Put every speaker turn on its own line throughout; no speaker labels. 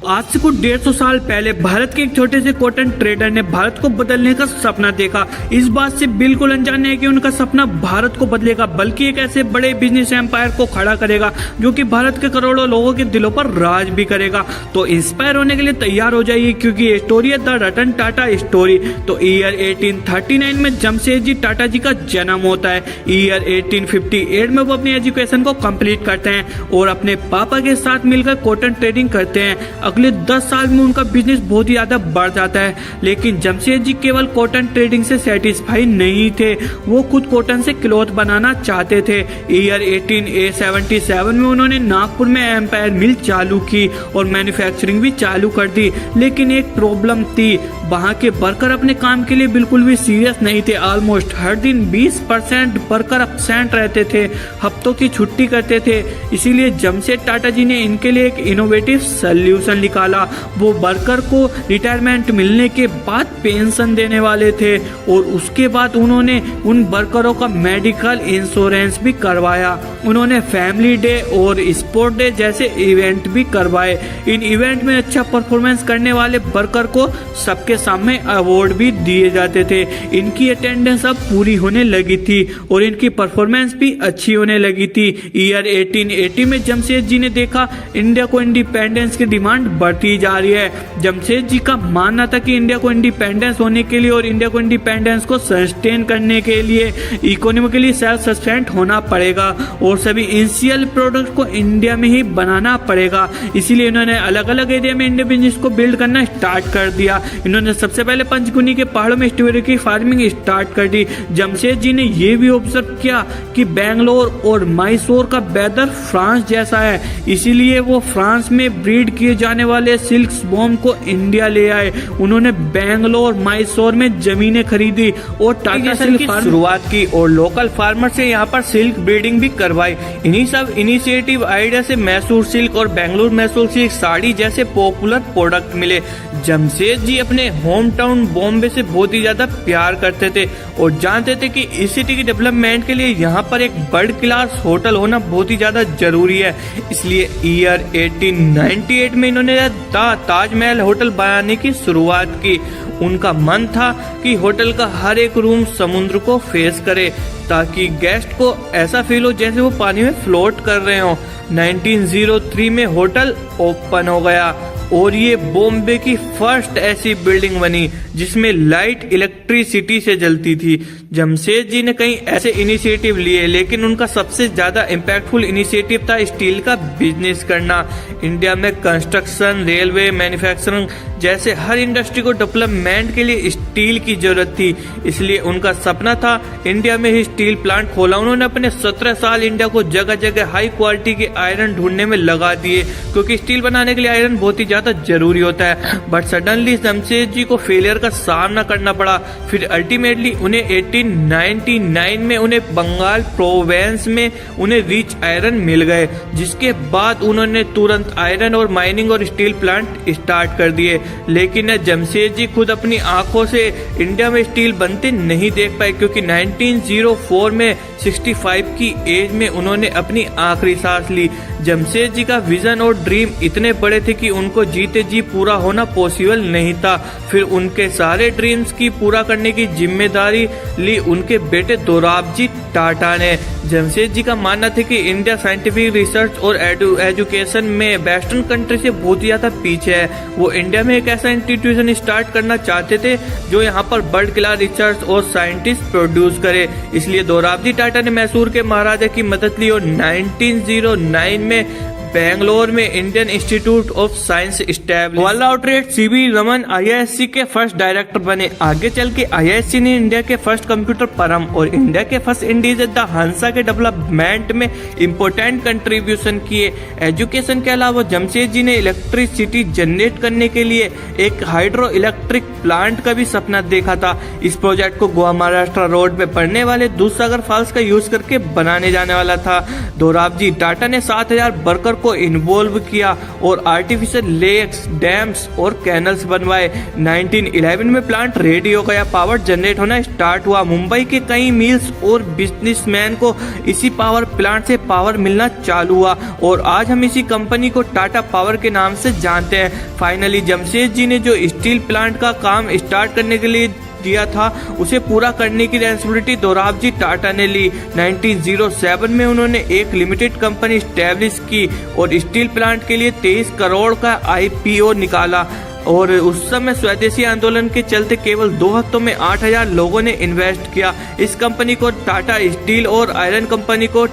आज से कुछ 150 साल पहले भारत के एक छोटे से कॉटन ट्रेडर ने भारत को बदलने का सपना देखा। इस बात से बिल्कुल अनजान है कि उनका सपना भारत को बदलेगा, बल्कि एक ऐसे बड़े बिजनेस एम्पायर को खड़ा करेगा जो कि भारत के करोड़ों लोगों के दिलों पर राज भी करेगा। तो इंस्पायर होने के लिए तैयार हो जाइए, क्योंकि ये स्टोरी है द रतन टाटा स्टोरी। तो ईयर 1839 में जमशेदजी टाटा जी का जन्म होता है। ईयर 1858 में वो अपनी एजुकेशन को कंप्लीट करते हैं और अपने पापा के साथ मिलकर कॉटन ट्रेडिंग करते हैं। अगले 10 साल में उनका बिजनेस बहुत ही ज्यादा बढ़ जाता है, लेकिन जमशेदजी केवल कॉटन ट्रेडिंग से सेटिस्फाई नहीं थे, वो खुद कॉटन से क्लॉथ बनाना चाहते थे। ईयर 1877 में उन्होंने नागपुर में एम्पायर मिल चालू की और मैन्युफैक्चरिंग भी चालू कर दी। लेकिन एक प्रॉब्लम थी, वहाँ के वर्कर अपने काम के लिए बिल्कुल भी सीरियस नहीं थे। ऑलमोस्ट हर दिन 20% वर्कर एब्सेंट रहते थे, हफ्तों की छुट्टी करते थे। इसीलिए जमशेद टाटा जी ने इनके लिए एक इनोवेटिव सोल्यूशन निकाला। वो वर्कर को रिटायरमेंट मिलने के बाद पेंशन देने वाले थे और उसके बाद उन्होंने उन वर्करों का मेडिकल इंश्योरेंस भी करवाया। उन्होंने फैमिली डे और स्पोर्ट डे जैसे इवेंट भी करवाए। इन इवेंट में अच्छा परफॉर्मेंस करने वाले वर्कर को सबके सामने अवार्ड भी दिए जाते थे। इनकी अटेंडेंस अब पूरी होने लगी थी और इनकी परफॉर्मेंस भी अच्छी होने लगी थी। ईयर 1880 में जमशेद जी ने देखा इंडिया को इंडिपेंडेंस की डिमांड बढ़ती जा रही है। जमशेद जी का मानना था कि इंडिया को इंडिपेंडेंस होने के लिए और इंडिया को इंडिपेंडेंस को सस्टेन करने के लिए इकोनॉमिकली सेल्फ सस्टेंट होना पड़ेगा और सभी इनिशियल प्रोडक्ट को इंडिया में ही बनाना पड़ेगा। इसीलिए इन्होंने अलग अलग एरिया में इंडिया बिजनेस को बिल्ड करना स्टार्ट कर दिया। इन्होंने सबसे पहले पंचकुनी के पहाड़ों में स्ट्रॉबेरी की फार्मिंग स्टार्ट कर दी। जमशेद जी ने यह भी ऑब्जर्व किया कि बेंगलोर और मैसूर का वेदर फ्रांस जैसा है, इसीलिए वो फ्रांस में ब्रीड किए जाने वाले सिल्क वॉर्म को इंडिया ले आए। उन्होंने बेंगलोर मैसूर में जमीनें खरीदी और टाटा सिल्क की शुरुआत की और लोकल फार्मर से यहाँ पर सिल्क ब्रीडिंग भी करवाई। इन्हीं सब इनिशिएटिव आइडिया से मैसूर सिल्क और बेंगलुरु मैसूर सिल्क साड़ी जैसे पॉपुलर प्रोडक्ट मिले। जमशेद जी अपने होम टाउन बॉम्बे से बहुत ही ज्यादा प्यार करते थे और जानते थे कि इस सिटी की डेवलपमेंट के लिए यहाँ पर एक वर्ल्ड क्लास होटल होना बहुत ही ज्यादा जरूरी है। इसलिए ईयर 1898 में इन्होंने ताजमहल होटल बनाने की शुरुआत की। उनका मन था कि होटल का हर एक रूम समुद्र को फेस करे ताकि गेस्ट को ऐसा फील हो जैसे वो पानी में फ्लोट कर रहे हो। 1903 में होटल ओपन हो गया और ये बॉम्बे की फर्स्ट ऐसी बिल्डिंग बनी जिसमें लाइट इलेक्ट्रिसिटी से जलती थी। जमशेद जी ने कई ऐसे इनिशिएटिव लिए, लेकिन उनका सबसे ज्यादा इम्पैक्टफुल इनिशिएटिव था स्टील का बिजनेस करना। इंडिया में कंस्ट्रक्शन, रेलवे, मैन्युफैक्चरिंग जैसे हर इंडस्ट्री को डेवलपमेंट के लिए स्टील की जरूरत थी। इसलिए उनका सपना था इंडिया में ही स्टील प्लांट खोला। उन्होंने अपने 17 साल इंडिया को जगह जगह हाई क्वालिटी के आयरन ढूंढने में लगा दिए, क्योंकि स्टील बनाने के लिए आयरन बहुत ही ज्यादा जरूरी होता है। बट सडनली जमशेद जी को फेलियर का सामना करना पड़ा। फिर अल्टीमेटली उन्हें 1899 में उन्हें बंगाल प्रोविंस में उन्हें रिच आयरन मिल गए, जिसके बाद उन्होंने तुरंत आयरन और माइनिंग और स्टील प्लांट स्टार्ट कर दिए। लेकिन जमशेद जी खुद अपनी आंखों से इंडिया में स्टील बनते नहीं देख पाए, क्योंकि 1904 में 65 की एज में उन्होंने अपनी आखिरी सांस ली। जमशेद जी का विजन और ड्रीम इतने बड़े थे कि उनको जीते जी पूरा होना पॉसिबल नहीं था। फिर उनके सारे ड्रीम्स की पूरा करने की जिम्मेदारी ली उनके बेटे दोराबजी टाटा ने। जमशेद जी का मानना था कि इंडिया साइंटिफिक रिसर्च और एजुकेशन में वेस्टर्न कंट्री से बहुत ही ज्यादा पीछे है। वो इंडिया में एक ऐसा इंस्टीट्यूशन स्टार्ट करना चाहते थे जो यहाँ पर वर्ल्ड क्लास रिसर्च और साइंटिस्ट प्रोड्यूस करे। इसलिए दोराबजी टाटा ने मैसूर के महाराजा की मदद ली और 1909 में बेंगलोर में Indian institute of science establish. Vallabh CV Raman IISc के फर्स्ट डायरेक्टर बने। आगे चल के आईआईएससी ने इंडिया के फर्स्ट कंप्यूटर परम और इंडिया के फर्स्ट इंडिजीनियस द हंसा के डेवलपमेंट में इम्पोर्टेंट कंट्रीब्यूशन किए। एजुकेशन के अलावा जमशेद जी ने इलेक्ट्रिसिटी जनरेट करने के लिए एक हाइड्रो इलेक्ट्रिक प्लांट का भी सपना देखा था। इस प्रोजेक्ट को गोवा महाराष्ट्र रोड पे पड़ने वाले दूधसागर फॉल्स का यूज करके बनाने जाने वाला था। दोराबजी टाटा ने 7000 वर्कर को इन्वॉल्व किया और आर्टिफिशियल लेक्स, डैम्स और कैनल्स बनवाए। 1911 में प्लांट रेडी हो गया, पावर जनरेट होना स्टार्ट हुआ। मुंबई के कई मिल्स और बिजनेसमैन को इसी पावर प्लांट से पावर मिलना चालू हुआ और आज हम इसी कंपनी को टाटा पावर के नाम से जानते हैं। फाइनली जमशेद जी ने जो स्टील प्लांट का काम स्टार्ट करने के लिए दिया था उसे पूरा करने की रिस्पांसिबिलिटी दोराबजी टाटा ने ली। 1907 में उन्होंने एक लिमिटेड कंपनी स्टैब्लिश की और स्टील प्लांट के लिए 23 करोड़ का IPO निकाला और उस समय स्वदेशी आंदोलन के चलते केवल 2 हफ्तों में 8000 लोगों ने इन्वेस्ट किया। इस कंपनी को टाटा स्टील और आयरन कंपनी को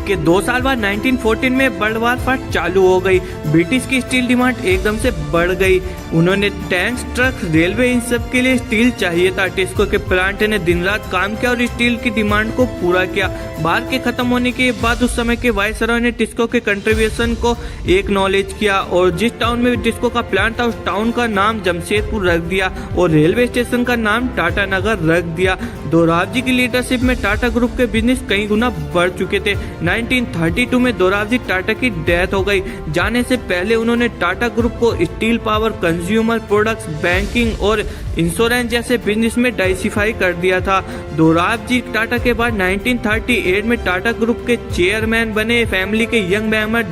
के 2 साल बाद 1914 में वर्ल्ड वार फर्स्ट चालू हो गई। ब्रिटिश की स्टील डिमांड एकदम से बढ़ गई। उन्होंने टैंक्स, ट्रक्स, रेलवे इन सब के लिए स्टील चाहिए था। टिस्को के प्लांट ने दिन रात काम किया और स्टील की डिमांड को पूरा किया। बार के खत्म होने के बाद उस समय के वायसरॉय ने टिस्को के कंट्रीब्यूशन को एक्नॉलेज किया और जिस टाउन में टिस्को का प्लांट था उस टाउन का नाम जमशेदपुर रख दिया और रेलवे स्टेशन का नाम टाटा नगर रख दिया। दोराबजी की लीडरशिप में टाटा ग्रुप के बिजनेस कई गुना बढ़ चुके थे। 1932 में दोराबजी टाटा की डेथ हो गई। जाने से पहले उन्होंने टाटा ग्रुप को steel, power, consumer products, banking और इंश्योरेंस जैसे बिजनेस में डाइवर्सिफाई कर दिया था। दोराबजी टाटा के बाद 1938 में टाटा ग्रुप के चेयरमैन बने। फैमिली के यंग मेंबर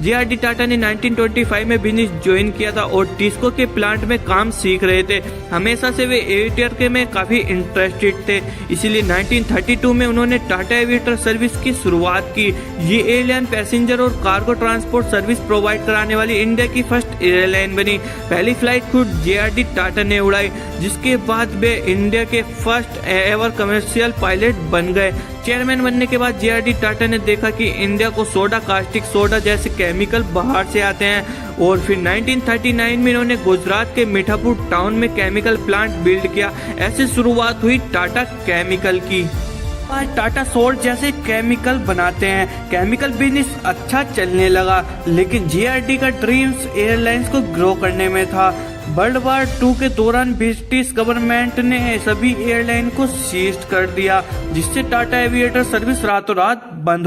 JRD टाटा ने 1925 में बिजनेस ज्वाइन किया था और टिस्को के प्लांट में काम सीख रहे थे। हमेशा से वे एविएटर के में काफी इंटरेस्टेड थे, इसीलिए 1932 में उन्होंने टाटा एविएटर सर्विस की शुरुआत की। ये एयरलाइन पैसेंजर और कार्गो ट्रांसपोर्ट सर्विस प्रोवाइड कराने वाली इंडिया की फर्स्ट एयरलाइन बनी। पहली फ्लाइट खुद JRD टाटा ने उड़ाई, जिसके बाद वे इंडिया के फर्स्ट एवर कमर्शियल पायलट बन गए। चेयरमैन बनने के बाद JRD टाटा ने देखा कि इंडिया को सोडा, कास्टिक सोडा जैसे केमिकल बाहर से आते हैं और फिर 1939 में इन्होंने गुजरात के मीठापुर टाउन में केमिकल प्लांट बिल्ड किया। ऐसे शुरुआत हुई टाटा केमिकल की। आज टाटा सोल्ट जैसे केमिकल बनाते हैं। केमिकल बिजनेस अच्छा चलने लगा, लेकिन JRD का ड्रीम्स एयरलाइंस को ग्रो करने में था। वर्ल्ड वार 2 के दौरान ब्रिटिश गवर्नमेंट ने सभी एयरलाइन को सीज कर दिया, जिससे टाटा एविएटर सर्विस रातों रात बंद